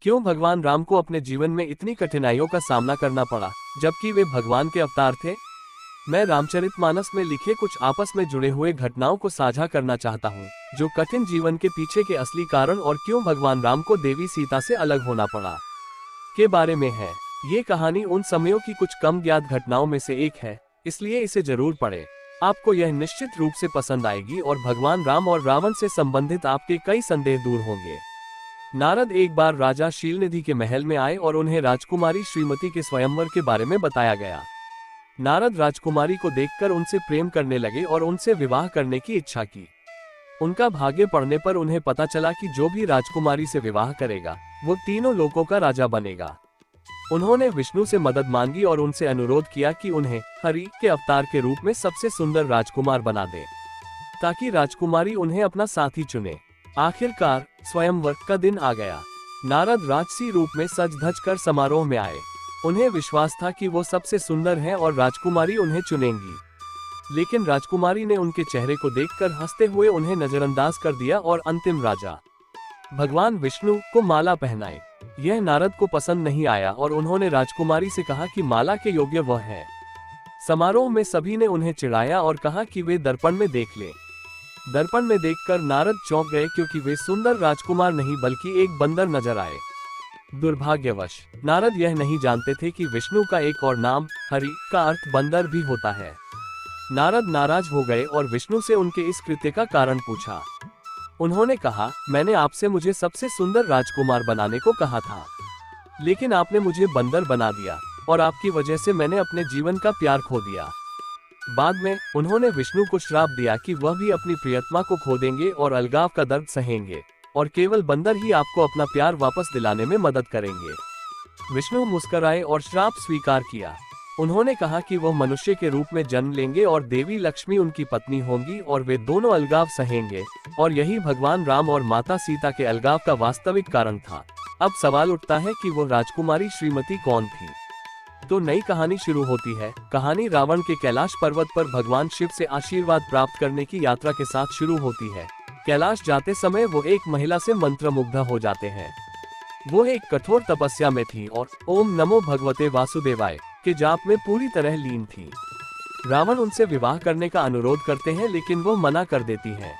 क्यों भगवान राम को अपने जीवन में इतनी कठिनाइयों का सामना करना पड़ा, जबकि वे भगवान के अवतार थे? मैं रामचरितमानस में लिखे कुछ आपस में जुड़े हुए घटनाओं को साझा करना चाहता हूँ, जो कठिन जीवन के पीछे के असली कारण और क्यों भगवान राम को देवी सीता से अलग होना पड़ा के बारे में है। ये कहानी उन समयों की कुछ कम ज्ञात घटनाओं में से एक है, इसलिए इसे जरूर पढ़ें। आपको यह निश्चित रूप से पसंद आएगी और भगवान राम और रावण से संबंधित आपके कई संदेह दूर होंगे। नारद एक बार राजा शीलनिधि के महल में आए और उन्हें राजकुमारी श्रीमती के स्वयंवर के बारे में बताया गया। नारद राजकुमारी को देखकर उनसे प्रेम करने लगे और उनसे विवाह करने की इच्छा की। उनका भाग्य पड़ने पर उन्हें पता चला कि जो भी राजकुमारी से विवाह करेगा वो तीनों लोकों का राजा बनेगा। उन्होंने विष्णु से मदद मांगी और उनसे अनुरोध किया कि उन्हें हरि के अवतार के रूप में सबसे सुंदर राजकुमार बना दे, ताकि राजकुमारी उन्हें अपना साथी चुने। आखिरकार स्वयंवर का दिन आ गया। नारद राजसी रूप में सज धज कर समारोह में आए। उन्हें विश्वास था कि वो सबसे सुंदर हैं और राजकुमारी उन्हें चुनेंगी, लेकिन राजकुमारी ने उनके चेहरे को देखकर हंसते हुए उन्हें नजरअंदाज कर दिया और अंतिम राजा भगवान विष्णु को माला पहनाई। यह नारद को पसंद नहीं आया और उन्होंने राजकुमारी से कहा कि माला के योग्य वह है। समारोह में सभी ने उन्हें चिढ़ाया और कहा कि वे दर्पण में देख ले। दर्पण में देखकर नारद चौंक गए, क्योंकि वे सुंदर राजकुमार नहीं बल्कि एक बंदर नजर आए। दुर्भाग्यवश नारद यह नहीं जानते थे कि विष्णु का एक और नाम हरि का अर्थ बंदर भी होता है। नारद नाराज हो गए और विष्णु से उनके इस कृत्य का कारण पूछा। उन्होंने कहा, मैंने आपसे मुझे सबसे सुंदर राजकुमार बनाने को कहा था, लेकिन आपने मुझे बंदर बना दिया और आपकी वजह से मैंने अपने जीवन का प्यार खो दिया। बाद में उन्होंने विष्णु को श्राप दिया कि वह भी अपनी प्रियतमा को खो देंगे और अलगाव का दर्द सहेंगे, और केवल बंदर ही आपको अपना प्यार वापस दिलाने में मदद करेंगे। विष्णु मुस्कुराए और श्राप स्वीकार किया। उन्होंने कहा कि वह मनुष्य के रूप में जन्म लेंगे और देवी लक्ष्मी उनकी पत्नी होंगी और वे दोनों अलगाव सहेंगे, और यही भगवान राम और माता सीता के अलगाव का वास्तविक कारण था। अब सवाल उठता है कि वो राजकुमारी श्रीमती कौन थी? तो नई कहानी शुरू होती है। कहानी रावण के कैलाश पर्वत पर भगवान शिव से आशीर्वाद प्राप्त करने की यात्रा के साथ शुरू होती है। कैलाश जाते समय वो एक महिला से मंत्रमुग्ध हो जाते हैं। वो एक कठोर तपस्या में थी और ओम नमो भगवते वासुदेवाय के जाप में पूरी तरह लीन थी। रावण उनसे विवाह करने का अनुरोध करते हैं, लेकिन वो मना कर देती हैं।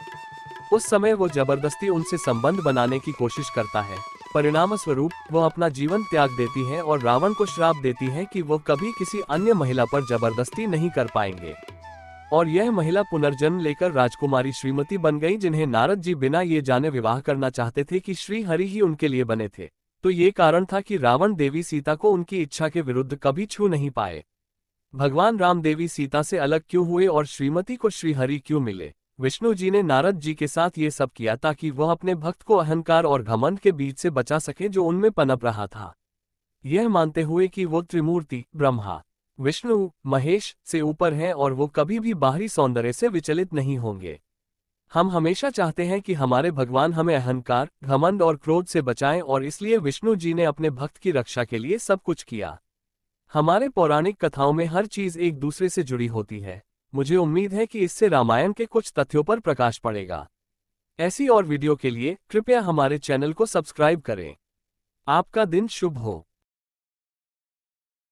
उस समय वो जबरदस्ती उनसे संबंध बनाने की कोशिश करता है। परिणाम स्वरूप वो अपना जीवन त्याग देती हैं और रावण को श्राप देती हैं कि वो कभी किसी अन्य महिला पर जबरदस्ती नहीं कर पाएंगे। और यह महिला पुनर्जन्म लेकर राजकुमारी श्रीमती बन गई, जिन्हें नारद जी बिना ये जाने विवाह करना चाहते थे कि श्री हरि ही उनके लिए बने थे। तो ये कारण था कि रावण देवी सीता को उनकी इच्छा के विरुद्ध कभी छू नहीं पाए। भगवान राम देवी सीता से अलग क्यों हुए और श्रीमती को श्री हरि क्यों मिले? विष्णु जी ने नारद जी के साथ ये सब किया ताकि वह अपने भक्त को अहंकार और घमंड के बीच से बचा सके जो उनमें पनप रहा था। यह मानते हुए कि वो त्रिमूर्ति ब्रह्मा, विष्णु, महेश से ऊपर हैं और वो कभी भी बाहरी सौंदर्य से विचलित नहीं होंगे। हम हमेशा चाहते हैं कि हमारे भगवान हमें अहंकार, घमंड और क्रोध से बचाएं, और इसलिए विष्णु जी ने अपने भक्त की रक्षा के लिए सब कुछ किया। हमारे पौराणिक कथाओं में हर चीज एक दूसरे से जुड़ी होती है। मुझे उम्मीद है कि इससे रामायण के कुछ तथ्यों पर प्रकाश पड़ेगा। ऐसी और वीडियो के लिए कृपया हमारे चैनल को सब्सक्राइब करें। आपका दिन शुभ हो।